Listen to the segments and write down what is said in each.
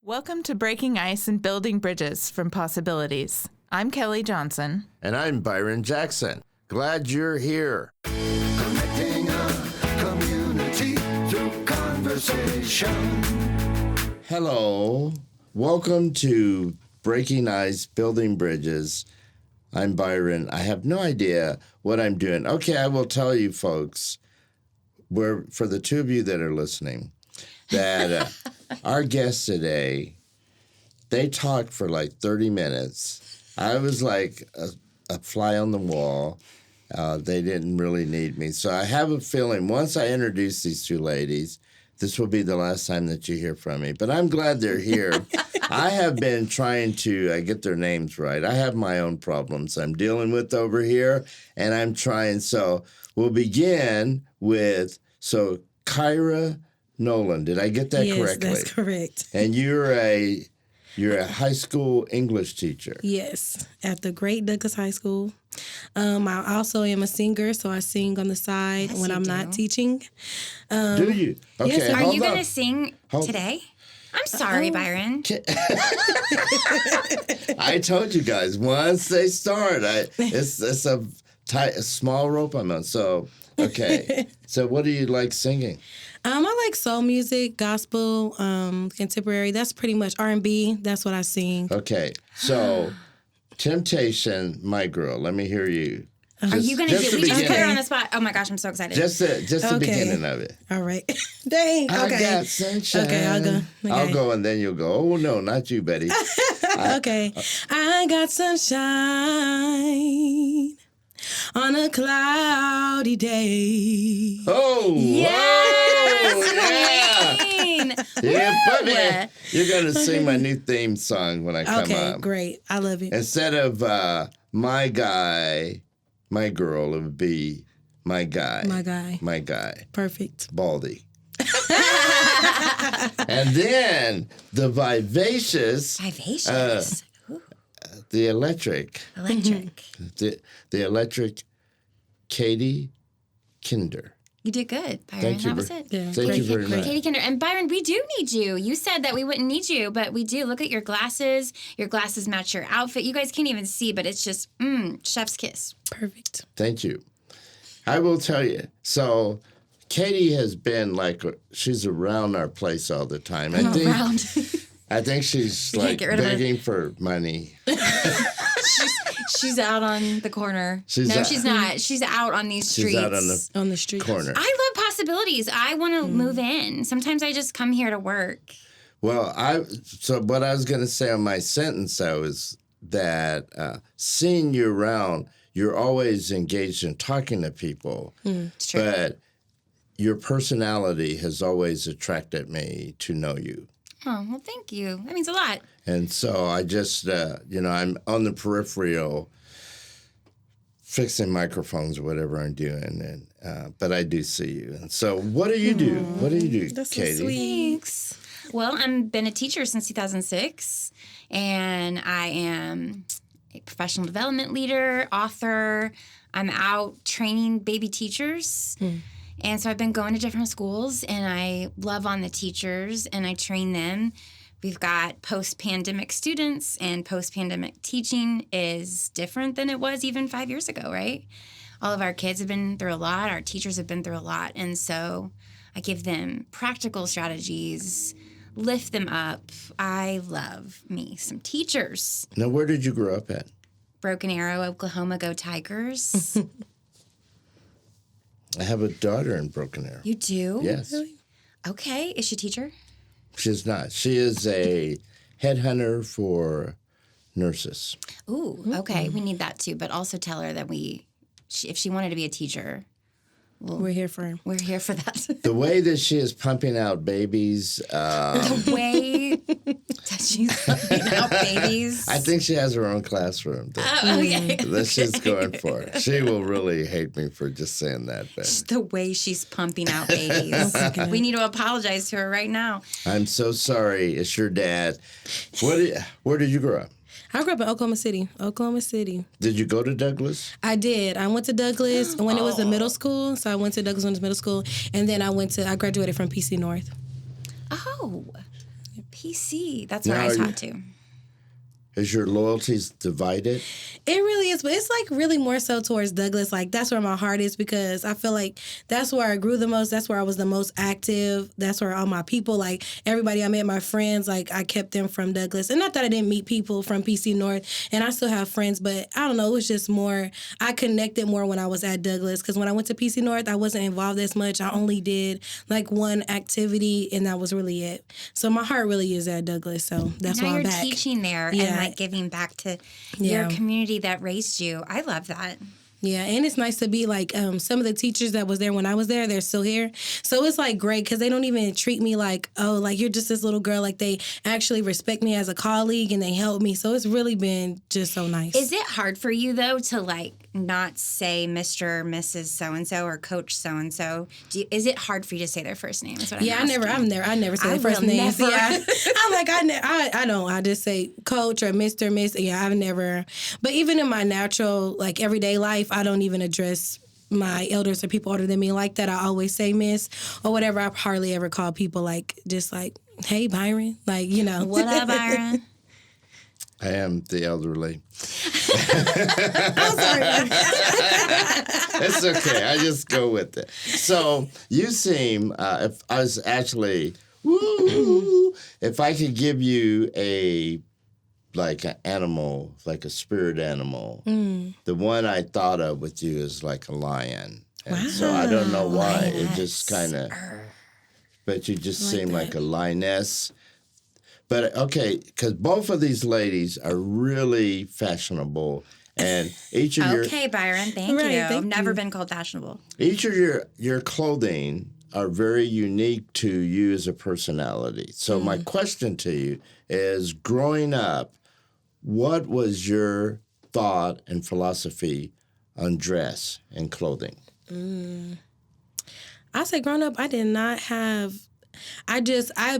Welcome to Breaking Ice and Building Bridges from Possibilities. I'm Kelly Johnson. And I'm Byron Jackson. Glad you're here. Connecting a community through conversation. Hello. Welcome to Breaking Ice, Building Bridges. I'm Byron. I have no idea what I'm doing. Okay, I will tell you folks, for the two of you that are listening, that our guests today, they talked for like 30 minutes. I was like a fly on the wall. They didn't really need me. So I have a feeling once I introduce these two ladies, this will be the last time that you hear from me. But I'm glad they're here. I have been trying to get their names right. I have my own problems I'm dealing with over here, and I'm trying. So we'll begin with, Kyra Nolan. Did I get that correctly? Yes, that's correct. And you're a high school English teacher. Yes, at the Great Douglas High School. I also am a singer, so I sing on the side when I'm not teaching. Do you? Okay, yes, Are you going to sing today? I'm sorry, Byron. I told you guys, once they start, it's a small rope I'm on. So, okay. So what do you like singing? I like soul music, gospel, contemporary. That's pretty much R&B. That's what I sing. Okay. So, Temptation, My Girl. Let me hear you. Are you going to do it? We just put her on the spot. Oh, my gosh, I'm so excited. Just the beginning of it. All right. Dang. Okay. I got sunshine. Okay, I'll go. Okay. I'll go, and then you'll go, oh, no, not you, Betty. Okay. I got sunshine on a cloudy day. Oh, yes, Queen. Yeah, buddy. You're going to sing my new theme song when I come up. Okay, great. I love it. Instead of my guy, my girl, it would be my guy. My guy. My guy. Perfect. Baldy. And then the vivacious. Vivacious. The electric. Electric. The electric Katie Kinder. You did good, Byron. Thank you. That was it. Yeah. Thank you very much. Katie Kinder. And Byron, we do need you. You said that we wouldn't need you, but we do. Look at your glasses. Your glasses match your outfit. You guys can't even see, but it's just, chef's kiss. Perfect. Thank you. I will tell you. So, Katie has been she's around our place all the time. I think she's like begging for money. She's out on the corner. She's not. She's out on these streets. She's out on the street corner. I love possibilities. I want to move in. Sometimes I just come here to work. Well, so what I was going to say on my sentence, though, is that seeing you around, you're always engaged in talking to people. It's true. But your personality has always attracted me to know you. Oh, well, thank you. That means a lot. And so I just, I'm on the peripheral fixing microphones or whatever I'm doing, but I do see you. And so what do you do? What do you do, That's Katie? so sweet. Thanks. Well, I've been a teacher since 2006, and I am a professional development leader, author. I'm out training baby teachers. And so I've been going to different schools, and I love on the teachers, and I train them. We've got post-pandemic students, and post-pandemic teaching is different than it was even 5 years ago, right? All of our kids have been through a lot. Our teachers have been through a lot. And so I give them practical strategies, lift them up. I love me some teachers. Now, where did you grow up at? Broken Arrow, Oklahoma, go Tigers. I have a daughter in Broken Arrow. You do? Yes. Really? Okay. Is she a teacher? She's not. She is a headhunter for nurses. Ooh, okay. We need that too. But also tell her that if she wanted to be a teacher, We're here for him. we're here for that. The way that she is pumping out babies, The way that she's pumping out babies. I think she has her own classroom Okay. that she's going for. She will really hate me for just saying that. But The way she's pumping out babies. We need to apologize to her right now. I'm so sorry. It's your dad. Where did you grow up? I grew up in Oklahoma City. Did you go to Douglas? I did. I went to Douglas when it was a middle school. So I went to Douglas when it was middle school. And then I graduated from PC North. Oh. PC. That's what Now, I taught to. Is your loyalties divided? It really is, but it's like really more so towards Douglas. Like that's where my heart is because I feel like that's where I grew the most. That's where I was the most active. That's where all my people, like everybody I met, my friends, like I kept them from Douglas. And not that I didn't meet people from PC North, and I still have friends, but I don't know. It was just more, I connected more when I was at Douglas because when I went to PC North, I wasn't involved as much. I only did like one activity, and that was really it. So my heart really is at Douglas. So that's now why I'm you're back. teaching there and like giving back to your community that raised you. I love that. Yeah, and it's nice to be like some of the teachers that was there when I was there, they're still here. So it's like great because they don't even treat me like, oh, like you're just this little girl. Like they actually respect me as a colleague and they help me. So it's really been just so nice. Is it hard for you though to like not say Mr. or Mrs. So-and-so or Coach so-and-so? Is it hard for you to say their first name? Is what I'm asking. I never say their first names. Yeah. I'm like, I don't. I just say Coach or Mr. Miss. Yeah, I've never. But even in my natural, like everyday life, I don't even address my elders or people older than me like that. I always say Miss or whatever. I hardly ever call people like, just like, hey, Byron. Like, you know. What up, Byron? I am the elderly. I'm sorry. It's okay. I just go with it. So you seem, if I was actually, if I could give you like an animal, like a spirit animal, the one I thought of with you is like a lion. And so I don't know why. It just kind of, but you just seem like a lioness. But okay, because both of these ladies are really fashionable, and each of your Byron, thank you. I've never been called fashionable. Each of your clothing are very unique to you as a personality. So my question to you is: growing up, what was your thought and philosophy on dress and clothing? I say growing up, I did not have.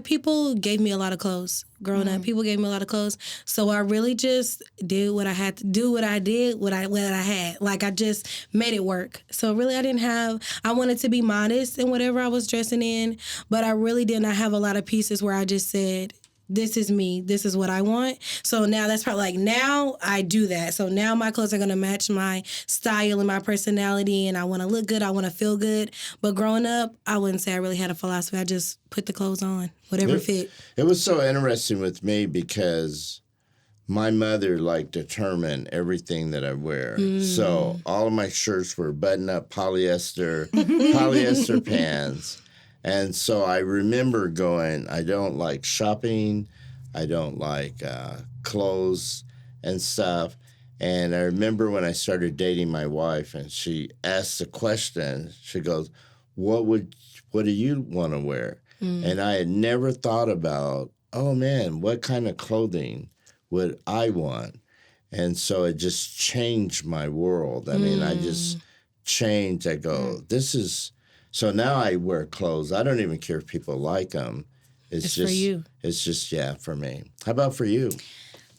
People gave me a lot of clothes growing up. People gave me a lot of clothes. So I really just did what I had to do, what I had. Like I just made it work. So really I wanted to be modest in whatever I was dressing in, but I really did not have a lot of pieces where I just said, this is me. This is what I want. So now that's probably like, now I do that. So now my clothes are going to match my style and my personality, and I want to look good. I want to feel good. But growing up, I wouldn't say I really had a philosophy. I just put the clothes on, whatever fit. It was so interesting with me because my mother determined everything that I wear. So all of my shirts were button-up polyester pants. And so I remember going, I don't like shopping. I don't like clothes and stuff. And I remember when I started dating my wife and she asked the question, she goes, what do you want to wear? And I had never thought about, oh man, what kind of clothing would I want? And so it just changed my world. I mean, I just changed. I go, this is... So now I wear clothes. I don't even care if people like them. It's just for you. It's just, for me. How about for you?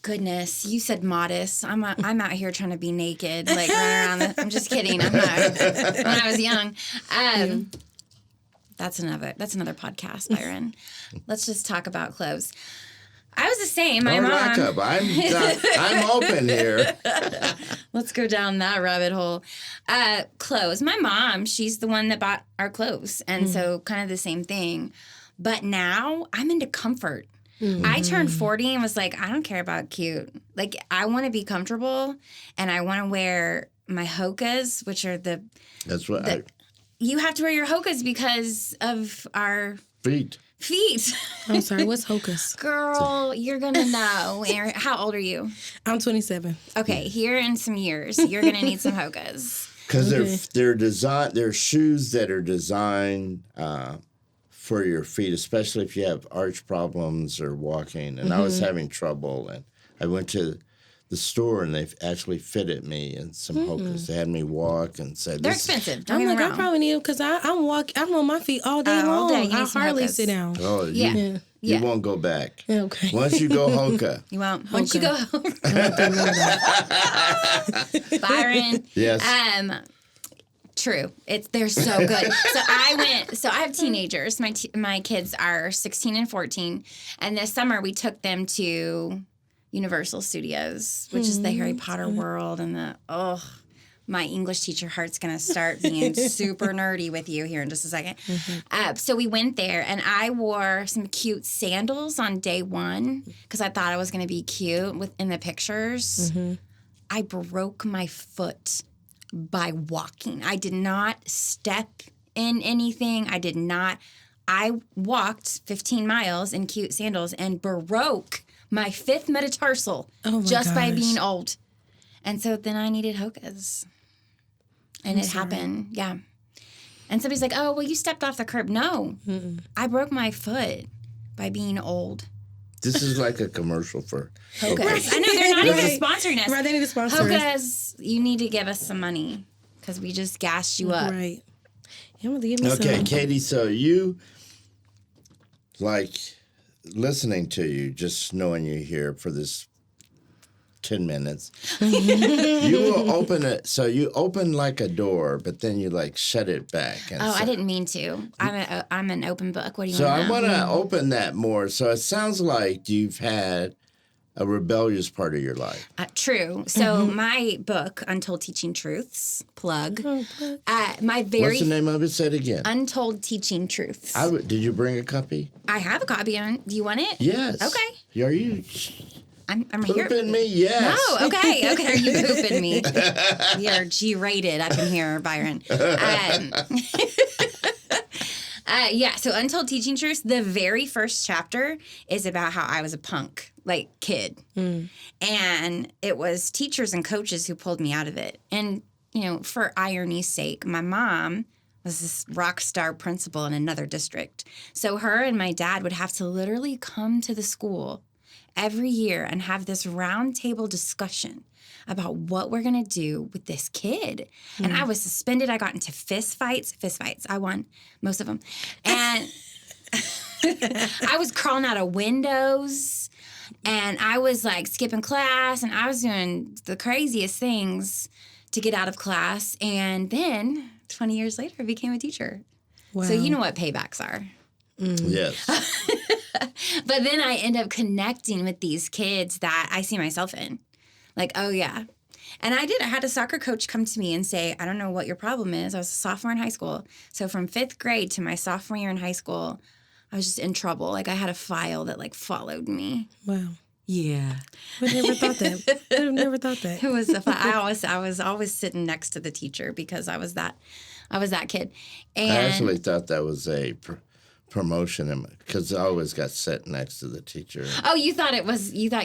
Goodness, you said modest. I'm out here trying to be naked, like running around. I'm just kidding. I'm not. When I was young, that's another podcast, Byron. Let's just talk about clothes. I was the same. My mom. Back up. I'm open here. Let's go down that rabbit hole. Clothes. My mom, she's the one that bought our clothes. And so kind of the same thing. But now I'm into comfort. I turned 40 and was like, I don't care about cute. Like, I want to be comfortable and I want to wear my hokas, which are That's what you have to wear your hokas because of our feet. I'm sorry, what's hokas? Girl, you're going to know. How old are you? I'm 27. Okay, here in some years, you're going to need some hokas. Because they're shoes that are designed for your feet, especially if you have arch problems or walking. And I was having trouble, and I went to the store, and they actually fitted me in some hokas. They had me walk and said, they're expensive. Don't I'm get like, me wrong. I probably need them because I'm on my feet all day long. I hardly sit down. Oh, you won't go back. Okay. Once you go hoka. You won't. Once you go Byron. Yes. True. They're so good. So I have teenagers. My kids are 16 and 14. And this summer we took them to Universal Studios, which is the Harry Potter world. And my English teacher heart's going to start being super nerdy with you here in just a second. So we went there, and I wore some cute sandals on day one because I thought I was going to be cute in the pictures. I broke my foot by walking. I did not step in anything. I walked 15 miles in cute sandals and broke my 5th metatarsal by being old. And so then I needed Hoka's. And it happened. Yeah. And somebody's like, oh, well, you stepped off the curb. No. I broke my foot by being old. This is like a commercial for Hoka's. I know, they're not even sponsoring us. Right, they need to sponsor us. Hoka's, you need to give us some money because we just gassed you up. Right. You want to give me Okay, some? Katie, so you, like, listening to you, just knowing you here for this 10 minutes, you will open it. So you open like a door, but then you like shut it back. And I didn't mean to. I'm an open book. What do you So want to I know? want to open that more. So it sounds like you've had a rebellious part of your life. True. So my book, Untold Teaching Truths, plug. What's the name of it? Say it again. Untold Teaching Truths. Did you bring a copy? I have a copy on. Do you want it? Yes. Okay. Are you I'm here. pooping me? Yes. No, okay. Are you pooping me? You're G-rated up in here, Byron. So Untold Teaching Truths, the very first chapter is about how I was a punk, kid. And it was teachers and coaches who pulled me out of it. And, for irony's sake, my mom was this rock star principal in another district. So her and my dad would have to literally come to the school every year and have this round table discussion about what we're going to do with this kid. And I was suspended. I got into fist fights. I won most of them. And I was crawling out of windows, and I was skipping class, and I was doing the craziest things to get out of class. And then 20 years later, I became a teacher. Wow. So you know what paybacks are. Yes. But then I end up connecting with these kids that I see myself in. Oh, yeah. And I had a soccer coach come to me and say, I don't know what your problem is. I was a sophomore in high school. So from 5th grade to my sophomore year in high school, I was just in trouble. I had a file that followed me. Wow. Yeah. I never thought that. I never thought that. It was I was always sitting next to the teacher because I was that kid. And I actually thought that was a promotion because I always got set next to the teacher. Oh, you thought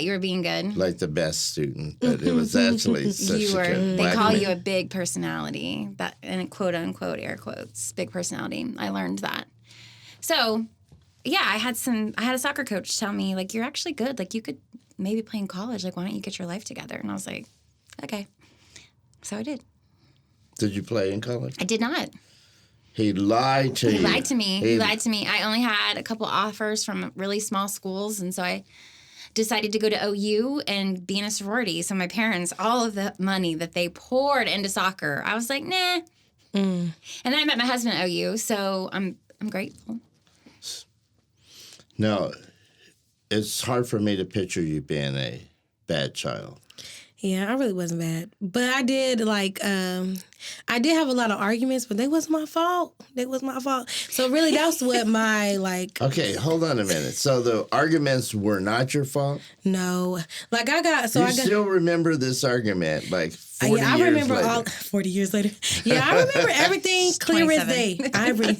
you were being good? Like the best student, but it was actually such they call you a big personality, that in quote unquote air quotes, big personality. I learned that. So, yeah, I had a soccer coach tell me you're actually good. You could maybe play in college. Why don't you get your life together? And I was like, okay. So I did. Did you play in college? I did not. He lied to you. He lied to me. I only had a couple offers from really small schools, and so I decided to go to OU and be in a sorority. So my parents, all of the money that they poured into soccer, I was like, nah. And then I met my husband at OU, so I'm grateful. No, it's hard for me to picture you being a bad child. Yeah, I really wasn't bad. But I did I did have a lot of arguments, but they wasn't my fault. So really that's what my Okay, hold on a minute. So the arguments were not your fault? No. I still remember this argument 40 years I remember later. 40 years later. Yeah, I remember everything clear as day. I remember.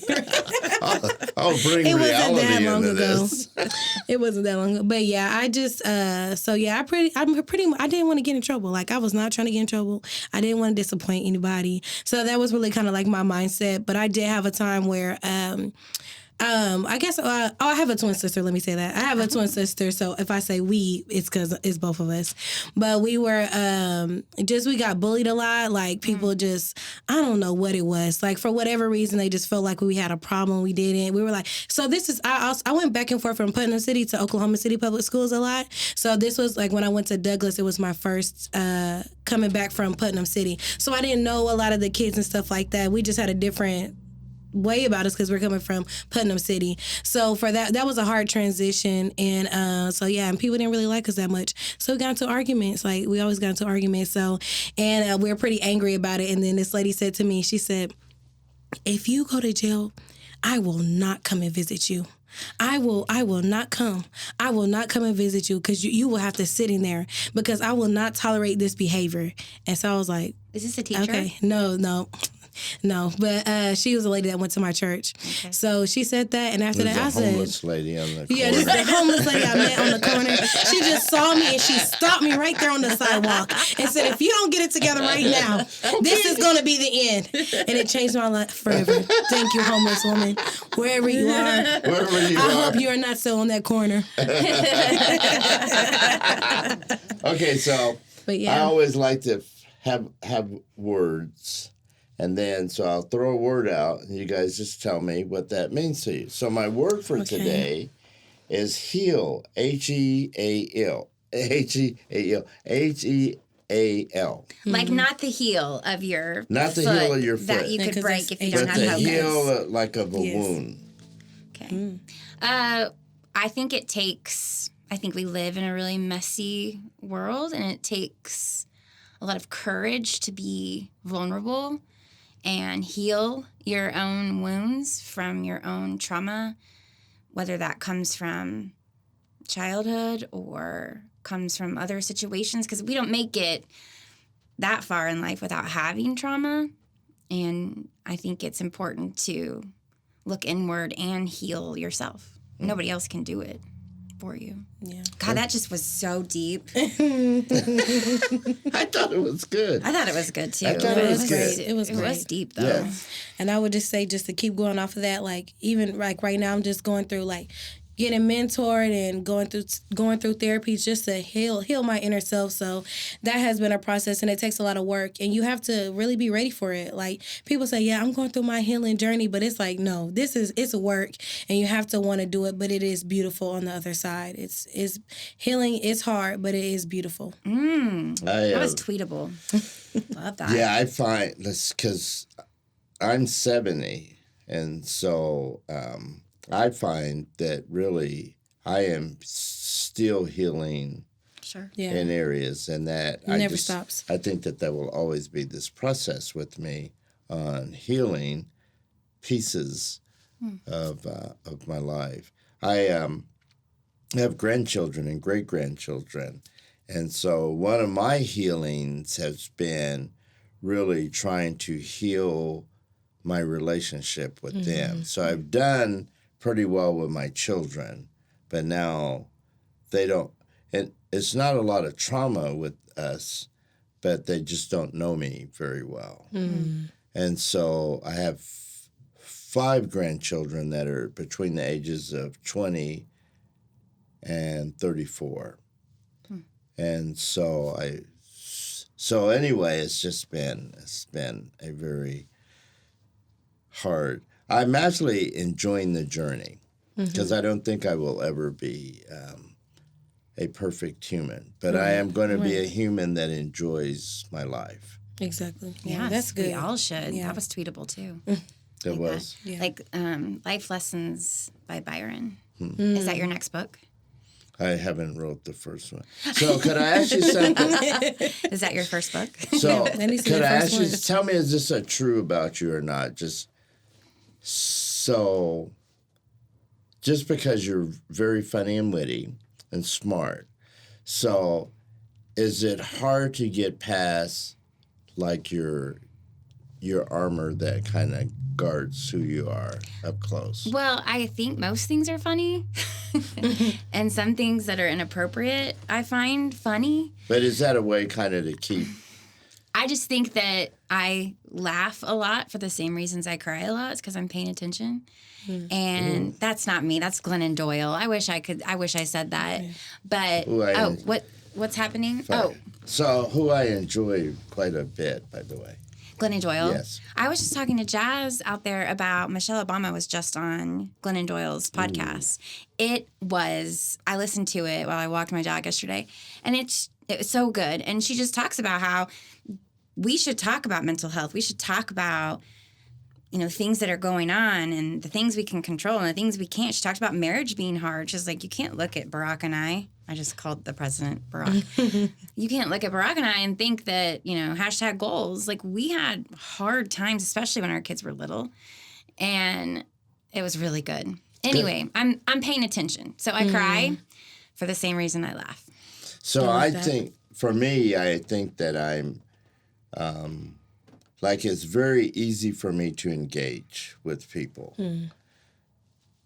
Bring it wasn't reality that long into ago. this. It wasn't that long ago. But yeah, I just I didn't want to get in trouble. I was not trying to get in trouble. I didn't want to disappoint anybody. So that was really kind of my mindset. But I did have a time where I guess, I have a twin sister. Let me say that. I have a twin sister. So if I say we, it's because it's both of us. But we were, we got bullied a lot. Like people just, I don't know what it was. Like for whatever reason, they just felt like we had a problem. We didn't. We were like, so this is, I went back and forth from Putnam City to Oklahoma City Public Schools a lot. So this was like when I went to Douglas, it was my first, coming back from Putnam City. So I didn't know a lot of the kids and stuff like that. We just had a different way about us because we're coming from Putnam City. So for that was a hard transition. And and people didn't really like us that much. So we got into arguments. Like we always got into arguments. So, and we were pretty angry about it. And then this lady said to me, she said, if you go to jail, I will not come and visit you. I will not come. I will not come and visit you because you will have to sit in there because I will not tolerate this behavior. And so I was like, is this a teacher? Okay, no, but she was a lady that went to my church. Okay. So she said that, and after that, I said, homeless lady on the corner. Yeah, this is the homeless lady I met on the corner. She just saw me, and she stopped me right there on the sidewalk and said, if you don't get it together right now, this is going to be the end. And it changed my life forever. Thank you, homeless woman, wherever you are. I hope you are not still on that corner. Okay, so but yeah. I always like to have words. And then, so I'll throw a word out, and you guys just tell me what that means to you. So my word for today is heal, H-E-A-L. H-E-A-L. H-E-A-L. Like not the heel of your Not the foot heel of your foot. that you could break if you don't but have the focus. heel like of a wound. Okay. I think we live in a really messy world, and it takes a lot of courage to be vulnerable and heal your own wounds from your own trauma, whether that comes from childhood or comes from other situations, because we don't make it that far in life without having trauma. And I think it's important to look inward and heal yourself. Nobody else can do it for you. Yeah. God, that just was so deep. I thought it was good. I thought it was good too. I thought it was good. It was great. It was deep though. Yeah. And I would just say, just to keep going off of that, like even like right now, I'm just going through like getting mentored and going through therapy just to heal my inner self. So that has been a process, and it takes a lot of work, and you have to really be ready for it. Like people say, yeah, I'm going through my healing journey, but it's like, no, it's a work, and you have to want to do it, but it is beautiful on the other side. It's healing. It's hard, but it is beautiful. That was tweetable. Love that. Yeah, I find this because I'm 70, and so I find that really I am still healing in areas, and that it never stops. I think that will always be this process with me on healing pieces of my life. I have grandchildren and great-grandchildren, and so one of my healings has been really trying to heal my relationship with them. So I've done pretty well with my children, but now they don't, and it's not a lot of trauma with us, but they just don't know me very well. And so I have 5 grandchildren that are between the ages of 20 and 34. And so anyway, it's been a very hard. I'm actually enjoying the journey because I don't think I will ever be a perfect human, but I am going to be a human that enjoys my life. Exactly. Yeah, that's good. We all should. Yeah. That was tweetable too. It was. Yeah. Like Life Lessons by Byron. Is that your next book? I haven't wrote the first one. So could I ask you something? Is that your first book? So That needs to be could the I first ask you, one. tell me, is this true about you or not? Just because you're very funny and witty and smart. So is it hard to get past like your armor that kind of guards who you are up close? Well, I think most things are funny. And some things that are inappropriate I find funny. But is that a way kind of to keep I just think that I laugh a lot for the same reasons I cry a lot. It's because I'm paying attention. And that's not me. That's Glennon Doyle. I wish I said that. But what's happening? Fine. So who I enjoy quite a bit, by the way. Glennon Doyle. Yes. I was just talking to Jazz out there about Michelle Obama was just on Glennon Doyle's podcast. I listened to it while I walked my dog yesterday, and it was so good. And she just talks about how we should talk about mental health. We should talk about, things that are going on and the things we can control and the things we can't. She talked about marriage being hard. She's like, you can't look at Barack and I just called the president Barack. You can't look at Barack and I and think that, hashtag goals. Like, we had hard times, especially when our kids were little. And it was really good. Anyway, I'm paying attention. So I cry for the same reason I laugh. So I think, for me, I think that I'm, it's very easy for me to engage with people.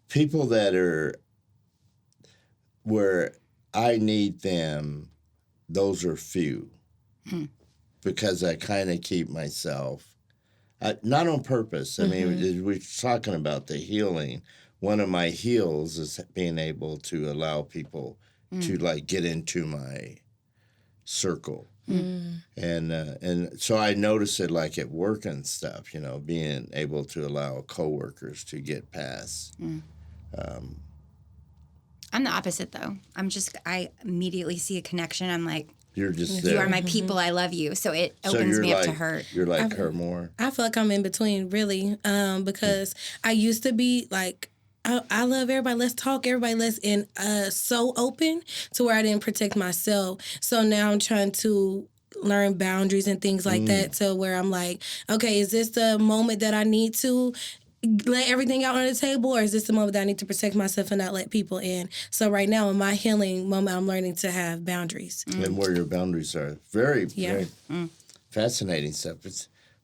People that are where I need them, those are few. Because I kind of keep myself, not on purpose. I mean, we're talking about the healing. One of my heals is being able to allow people to get into my circle. And so I notice it at work and stuff, being able to allow coworkers to get past. I'm the opposite, though. I immediately see a connection. I'm like, you're just there. You are my people. I love you. So it opens me up to hurt. You're like her more. I feel like I'm in between, really, because I used to be like, I love everybody. Let's talk. Everybody, and so open to where I didn't protect myself. So now I'm trying to learn boundaries and things like that. To where I'm like, okay, is this the moment that I need to lay everything out on the table, or is this the moment that I need to protect myself and not let people in? So right now, in my healing moment, I'm learning to have boundaries. And where your boundaries are. Very fascinating stuff.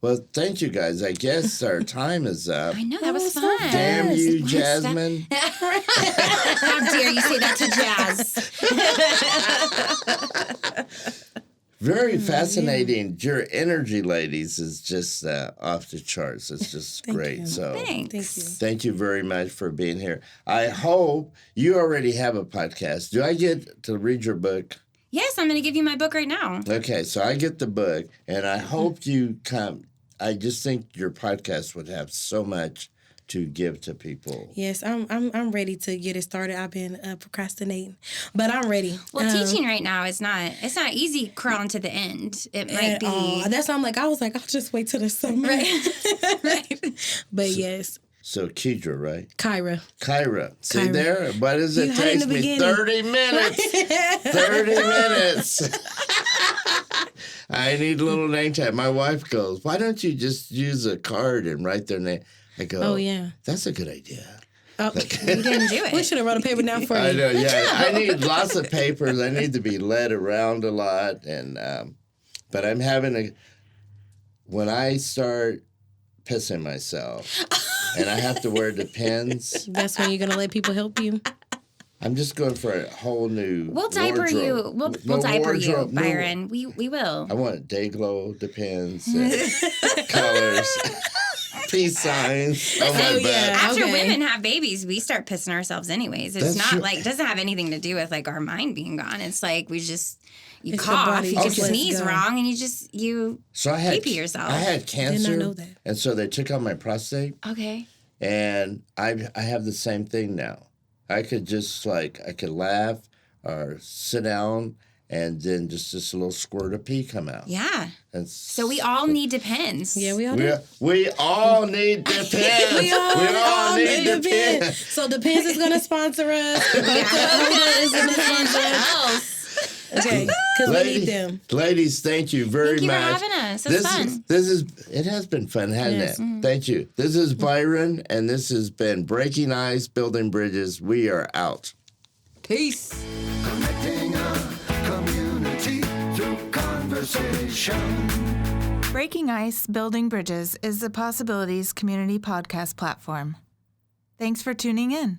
Well, thank you, guys. I guess our time is up. I know, that was fun. Damn you, Jasmine. How dare you say that to Jazz? Very fascinating. Your energy, ladies, is just off the charts. It's just great. You. So Thanks. Thank you very much for being here. I hope you already have a podcast. Do I get to read your book? Yes, I'm going to give you my book right now. Okay, so I get the book, and I hope you come. I just think your podcast would have so much to give to people. Yes, I'm ready to get it started. I've been procrastinating, but I'm ready. Well, teaching right now it's not easy crawling to the end. It might be. That's why I'm like, I'll just wait till the summer. Right. But yes. So Kedra, right? Kyra. See there? What does it take me? 30 minutes. 30 minutes. I need a little name tag. My wife goes, why don't you just use a card and write their name? I go, oh, yeah. That's a good idea. Oh, you didn't do it. We should have wrote a paper down for you. I know, yeah. I need lots of papers. I need to be led around a lot. And but I'm having when I start pissing myself and I have to wear Depends. That's when you're going to let people help you? I'm just going for a whole new We'll diaper wardrobe. you. We'll diaper you, Byron. We will. I want Dayglow Depends, colors, peace signs on my back. After women have babies, we start pissing ourselves anyways. It's it doesn't have anything to do with our mind being gone. It's you cough, you just sneeze wrong, and you pee yourself. I had cancer, Did not know that. And so they took out my prostate. Okay. And I have the same thing now. I could just I could laugh or sit down and then just a little squirt of pee come out. Yeah. So we all need Depends. Yeah, we all do. We all need Depends. we all need Depends. So Depends is going to sponsor us. Hoda is going to sponsor us. Okay, because we need them. Ladies, thank you very much. Thank you for having us. It's fun. It has been fun, hasn't it? Mm-hmm. Thank you. This is Byron, and this has been Breaking Ice, Building Bridges. We are out. Peace. Connecting a community through conversation. Breaking Ice, Building Bridges is the Possibilities Community Podcast platform. Thanks for tuning in.